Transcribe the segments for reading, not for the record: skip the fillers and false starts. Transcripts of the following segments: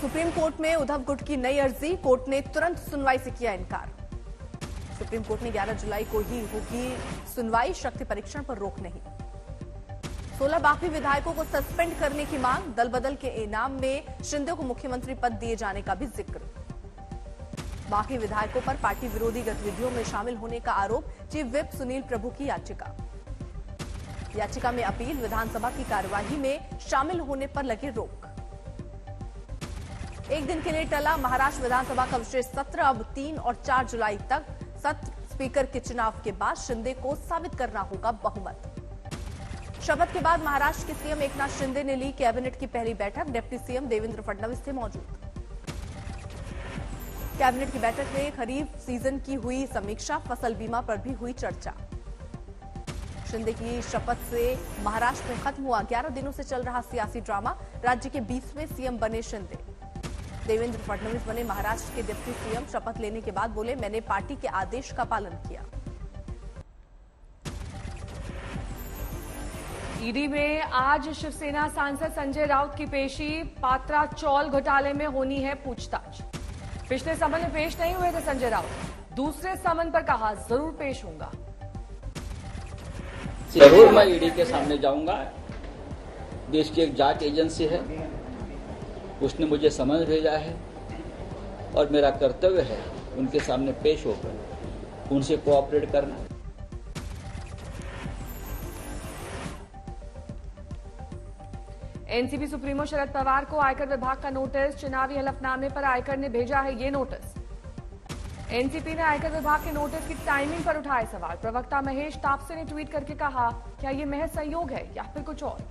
Supreme court में उद्धव गुट की नई अर्जी, कोर्ट ने तुरंत सुनवाई से किया इनकार। सुप्रीम कोर्ट ने 11 जुलाई को ही होगी सुनवाई, शक्ति परीक्षण पर रोक नहीं। 16 बागी विधायकों को सस्पेंड करने की मांग, दल बदल के इनाम में शिंदे को मुख्यमंत्री पद दिए जाने का भी जिक्र। बागी विधायकों पर पार्टी विरोधी गतिविधियों में शामिल होने का आरोप, चीफ व्हिप सुनील प्रभु की याचिका। याचिका में अपील, विधानसभा की कार्यवाही में शामिल होने पर लगी रोक। एक दिन के लिए टला महाराष्ट्र विधानसभा का विशेष सत्र, अब 3 और 4 जुलाई तक सत्र। स्पीकर के चुनाव के बाद शिंदे को साबित करना होगा बहुमत। शपथ के बाद महाराष्ट्र के सीएम एकनाथ शिंदे ने ली कैबिनेट की पहली बैठक, डिप्टी सीएम देवेंद्र फडणवीस थे मौजूद। कैबिनेट की बैठक में खरीफ सीजन की हुई समीक्षा, फसल बीमा पर भी हुई चर्चा। शिंदे की शपथ से महाराष्ट्र में खत्म हुआ 11 दिनों से चल रहा सियासी ड्रामा, राज्य के 20वें सीएम बने शिंदे। देवेंद्र फडणवीस बने महाराष्ट्र के डिप्टी सीएम, शपथ लेने के बाद बोले, मैंने पार्टी के आदेश का पालन किया। ईडी में आज शिवसेना सांसद संजय राउत की पेशी, पात्रा चौल घोटाले में होनी है पूछताछ। पिछले समन में पेश नहीं हुए थे संजय राउत, दूसरे समन पर कहा जरूर पेश होऊंगा। जरूर मैं ईडी के सामने जाऊंगा। देश की एक जांच एजेंसी है, उसने मुझे समन भेजा है और मेरा कर्तव्य है उनके सामने पेश होकर उनसे कोऑपरेट करना। एनसीपी सुप्रीमो शरद पवार को आयकर विभाग का नोटिस, चुनावी हलफनामे पर आयकर ने भेजा है ये नोटिस। एनसीपी ने आयकर विभाग के नोटिस की टाइमिंग पर उठाए सवाल। प्रवक्ता महेश तापसे ने ट्वीट करके कहा, क्या ये महज सहयोग है या फिर कुछ और।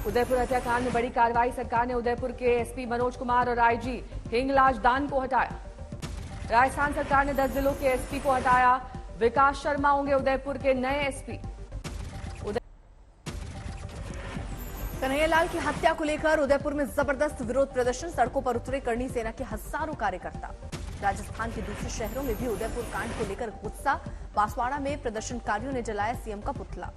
उदयपुर हत्याकांड में बड़ी कार्रवाई, सरकार ने उदयपुर के एसपी मनोज कुमार और आईजी हिंगलाज दान को हटाया। राजस्थान सरकार ने 10 जिलों के एसपी को हटाया। विकास शर्मा होंगे उदयपुर के नए एसपी। कन्हैयालाल की हत्या को लेकर उदयपुर में जबरदस्त विरोध प्रदर्शन, सड़कों पर उतरे करणी सेना के हजारों कार्यकर्ता। राजस्थान के दूसरे शहरों में भी उदयपुर कांड को लेकर गुस्सा, बांसवाड़ा में प्रदर्शनकारियों ने जलाया सीएम का पुतला।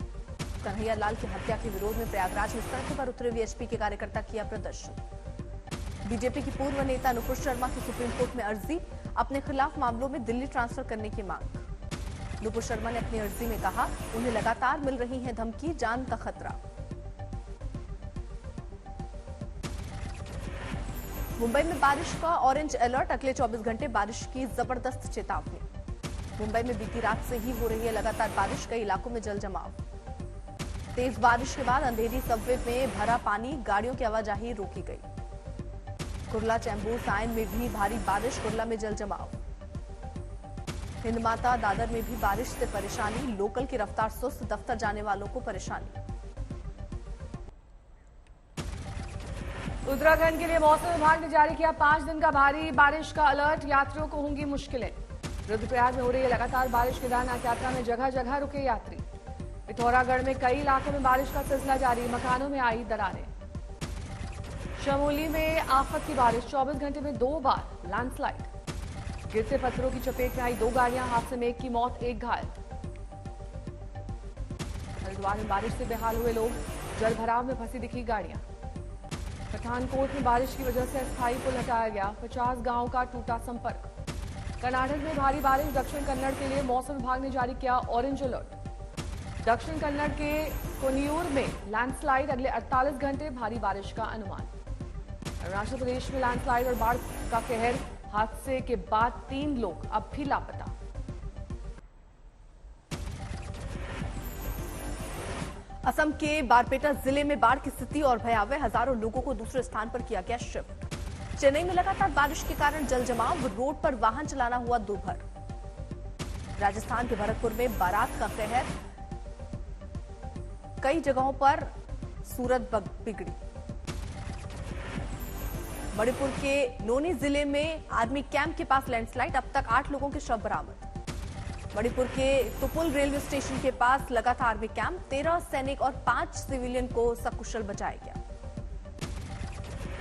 कन्हैयालाल की हत्या के विरोध में प्रयागराज में सड़कों पर उतरे वीएचपी के कार्यकर्ता किया प्रदर्शन। बीजेपी की पूर्व नेता नुपुर शर्मा की सुप्रीम कोर्ट में अर्जी, अपने खिलाफ मामलों में दिल्ली ट्रांसफर करने की मांग। नुपुर शर्मा ने अपनी अर्जी में कहा, उन्हें लगातार मिल रही है धमकी, जान का खतरा। मुंबई में बारिश का ऑरेंज अलर्ट, अगले 24 घंटे बारिश की जबरदस्त चेतावनी। मुंबई में बीती रात से ही हो रही है लगातार बारिश, कई इलाकों में जल जमाव। तेज बारिश के बाद अंधेरी सबवे में भरा पानी, गाड़ियों की आवाजाही रोकी गई। कुर्ला, चैंबूर, सायन में भी भारी बारिश, कुर्ला में जल जमाव। हिंदमाता, दादर में भी बारिश से परेशानी, लोकल की रफ्तार सुस्त, दफ्तर जाने वालों को परेशानी। उत्तराखंड के लिए मौसम विभाग ने जारी किया 5 दिन का भारी बारिश का अलर्ट, यात्रियों को होंगी मुश्किलें। रुद्रप्रयाग में हो रही है लगातार बारिश, केदारनाथ यात्रा में जगह जगह रुके यात्री। पिथौरागढ़ में कई इलाकों में बारिश का सिलसिला जारी, मकानों में आई दरारें। चमोली में आफत की बारिश, 24 घंटे में 2 बार लैंडस्लाइड। गिरते पत्थरों की चपेट में आई 2 गाड़ियां, हादसे में एक की मौत, एक घायल। हरिद्वार में बारिश से बेहाल हुए लोग, जल भराव में फंसी दिखी गाड़ियां। पठानकोट में बारिश की वजह से अस्थायी पुल हटाया गया, 50 गांवों का टूटा संपर्क। कर्नाटक में भारी बारिश, दक्षिण कन्नड़ के लिए मौसम विभाग ने जारी किया ऑरेंज अलर्ट। दक्षिण कन्नड़ के कोनियूर में लैंडस्लाइड, अगले 48 घंटे भारी बारिश का अनुमान। अरुणाचल प्रदेश में लैंडस्लाइड और बाढ़ का कहर, हादसे के बाद 3 लोग अब भी लापता। असम के बारपेटा जिले में बाढ़ की स्थिति और भयावह, हजारों लोगों को दूसरे स्थान पर किया गया शिफ्ट। चेन्नई में लगातार बारिश के कारण जल जमाव, रोड पर वाहन चलाना हुआ दुभर। राजस्थान के भरतपुर में बारात का कहर, कई जगहों पर सूरत बिगड़ी। मणिपुर के नोनी जिले में आर्मी कैंप के पास लैंडस्लाइड, अब तक 8 लोगों के शव बरामद। मणिपुर के तुपुल रेलवे स्टेशन के पास लगा था आर्मी कैंप, 13 सैनिक और 5 सिविलियन को सकुशल बचाया गया।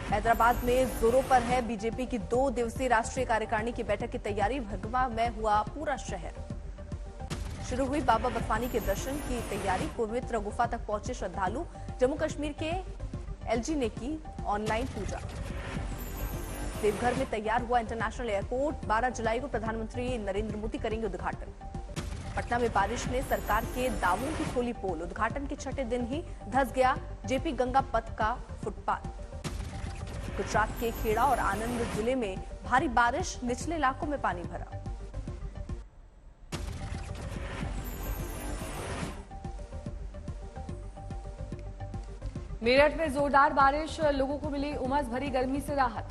हैदराबाद में जोरों पर है बीजेपी की 2 दिवसीय राष्ट्रीय कार्यकारिणी की बैठक की तैयारी, भगवा में हुआ पूरा शहर। शुरू हुई बाबा बर्फानी के दर्शन की तैयारी, पवित्र गुफा तक पहुंचे श्रद्धालु। जम्मू कश्मीर के एलजी ने की ऑनलाइन पूजा। देवघर में तैयार हुआ इंटरनेशनल एयरपोर्ट 12 जुलाई को प्रधानमंत्री नरेंद्र मोदी करेंगे उद्घाटन। पटना में बारिश ने सरकार के दावों की खोली पोल। उद्घाटन के छठे दिन ही धंस गया जेपी गंगा पथ का फुटपाथ। गुजरात के खेड़ा और आनंद जिले में भारी बारिश, निचले इलाकों में पानी भरा। मेरठ में जोरदार बारिश, लोगों को मिली उमस भरी गर्मी से राहत।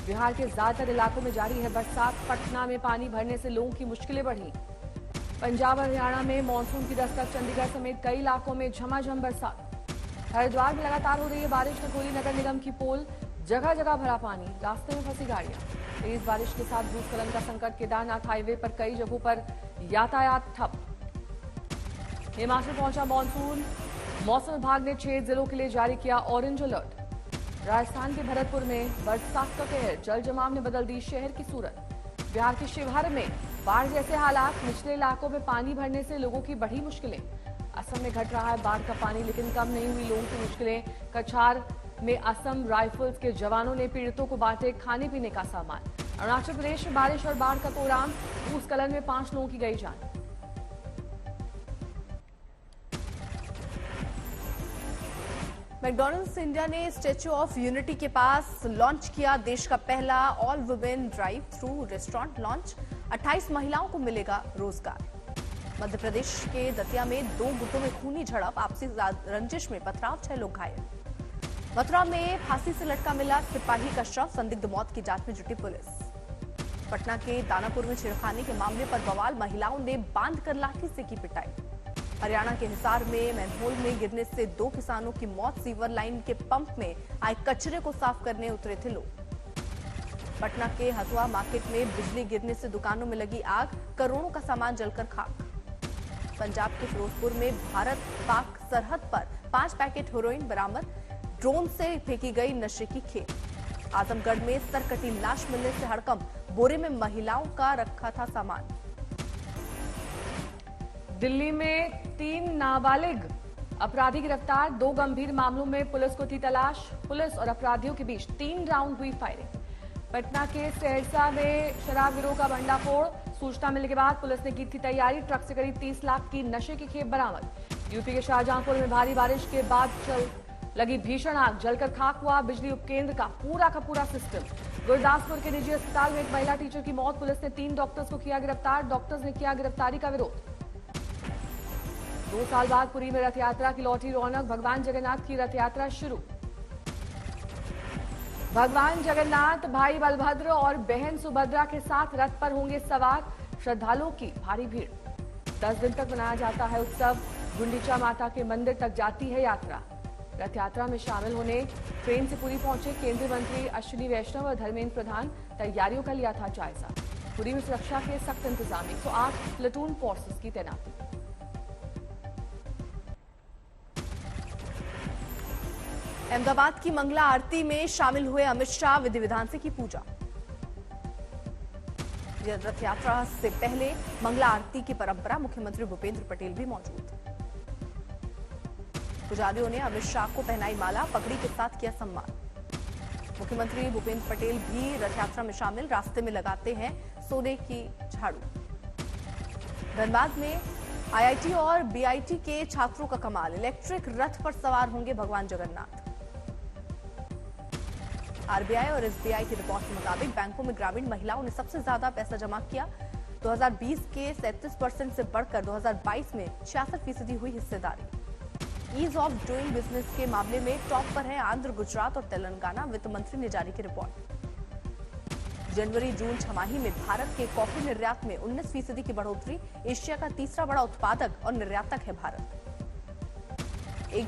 बिहार के ज्यादातर इलाकों में जारी है बरसात। पटना में पानी भरने से लोगों की मुश्किलें बढ़ी। पंजाब और हरियाणा में मानसून की दस्तक। चंडीगढ़ समेत कई इलाकों में झमाझम बरसात। हरिद्वार में लगातार हो रही है बारिश ने खोली नगर निगम की पोल। जगह जगह भरा पानी, रास्ते में फंसी गाड़ियां। तेज बारिश के साथ भूस्खलन का संकट। केदारनाथ हाईवे पर कई जगहों पर यातायात ठप। हिमाचल पहुंचा मानसून। मौसम विभाग ने 6 जिलों के लिए जारी किया ऑरेंज अलर्ट। राजस्थान के भरतपुर में बरसात का कहर, जल जमाव ने बदल दी शहर की सूरत। बिहार के शिवहर में बाढ़ जैसे हालात, निचले इलाकों में पानी भरने से लोगों की बढ़ी मुश्किलें। असम में घट रहा है बाढ़ का पानी, लेकिन कम नहीं हुई लोगों की मुश्किलें। कछार में असम राइफल्स के जवानों ने पीड़ितों को बांटे खाने पीने का सामान। अरुणाचल प्रदेश में बारिश और बाढ़ का कोहराम, भूस्खलन में 5 लोगों की गई जान। मैकडॉनल्ड्स इंडिया ने स्टैच्यू ऑफ यूनिटी के पास लॉन्च किया देश का पहला all women drive through restaurant launch. 28 महिलाओं को मिलेगा रोजगार। मध्य प्रदेश के दतिया में 2 गुटों में खूनी झड़प, आपसी रंजिश में पथराव, 6 लोग घायल। मथुरा में फांसी से लटका मिला सिपाही का शव, संदिग्ध मौत की जांच में जुटी पुलिस। पटना के दानापुर में छेड़खानी के मामले पर बवाल, महिलाओं ने बांधकर लाठी से की पिटाई। हरियाणा के हिसार में मैनहोल में गिरने से 2 किसानों की मौत। सीवर लाइन के पंप में आए कचरे को साफ करने उतरे थे लोग। पटना के हथुआ मार्केट में बिजली गिरने से दुकानों में लगी आग, करोड़ों का सामान जलकर खाक। पंजाब के फिरोजपुर में भारत पाक सरहद पर 5 पैकेट हेरोइन बरामद। ड्रोन से फेंकी गई नशे की खेप। आजमगढ़ में सरकटी लाश मिलने से हड़कंप, बोरे में महिलाओं का रखा था सामान। दिल्ली में 3 नाबालिग अपराधी गिरफ्तार। 2 गंभीर मामलों में पुलिस को थी तलाश। पुलिस और अपराधियों के बीच 3 राउंड हुई फायरिंग। पटना के सहरसा में शराब गिरोह का भंडाफोड़। सूचना मिलने के बाद पुलिस ने की थी तैयारी। ट्रक से करीब 30 लाख की नशे की खेप बरामद। यूपी के शाहजहांपुर में भारी बारिश के बाद लगी भीषण आग, जलकर खाक हुआ बिजली उपकेंद्र का पूरा सिस्टम। गुरदासपुर के निजी अस्पताल में एक महिला टीचर की मौत। पुलिस ने 3 डॉक्टर्स को किया गिरफ्तार। डॉक्टर्स ने किया गिरफ्तारी का विरोध। 2 साल बाद पुरी में रथ यात्रा की लौटी रौनक। भगवान जगन्नाथ की रथ यात्रा शुरू। भगवान जगन्नाथ भाई बलभद्र और बहन सुभद्रा के साथ रथ पर होंगे सवार। श्रद्धालुओं की भारी भीड़। 10 दिन तक मनाया जाता है उत्सव। गुंडीचा माता के मंदिर तक जाती है यात्रा। रथ यात्रा में शामिल होने ट्रेन से पुरी पहुंचे केंद्रीय मंत्री अश्विनी वैष्णव और धर्मेंद्र प्रधान। तैयारियों का लिया था जायजा। पुरी में सुरक्षा के सख्त इंतजाम, 108 प्लेटून फोर्सेस की तैनाती। अहमदाबाद की मंगला आरती में शामिल हुए अमित शाह। विधि विधान से की पूजा। रथ यात्रा से पहले मंगला आरती की परंपरा, मुख्यमंत्री भूपेंद्र पटेल भी मौजूद। पुजारियों ने अमित शाह को पहनाई माला, पगड़ी के साथ किया सम्मान। मुख्यमंत्री भूपेंद्र पटेल भी रथ यात्रा में शामिल। रास्ते में लगाते हैं सोने की झाड़ू। धनबाद में आईआईटी और बीआईटी के छात्रों का कमाल, इलेक्ट्रिक रथ पर सवार होंगे भगवान जगन्नाथ। आरबीआई और एसबीआई की रिपोर्ट के मुताबिक बैंकों में ग्रामीण महिलाओं ने सबसे ज्यादा पैसा जमा किया। 2020 के 37% से बढ़कर 2022 में 66% हुई हिस्सेदारी। ईज ऑफ डूइंग बिजनेस के मामले में टॉप पर है आंध्र, गुजरात और तेलंगाना। वित्त मंत्री ने जारी की रिपोर्ट। जनवरी जून छमाही में भारत के कॉफी निर्यात में 19% की बढ़ोतरी। एशिया का तीसरा बड़ा उत्पादक और निर्यातक है भारत।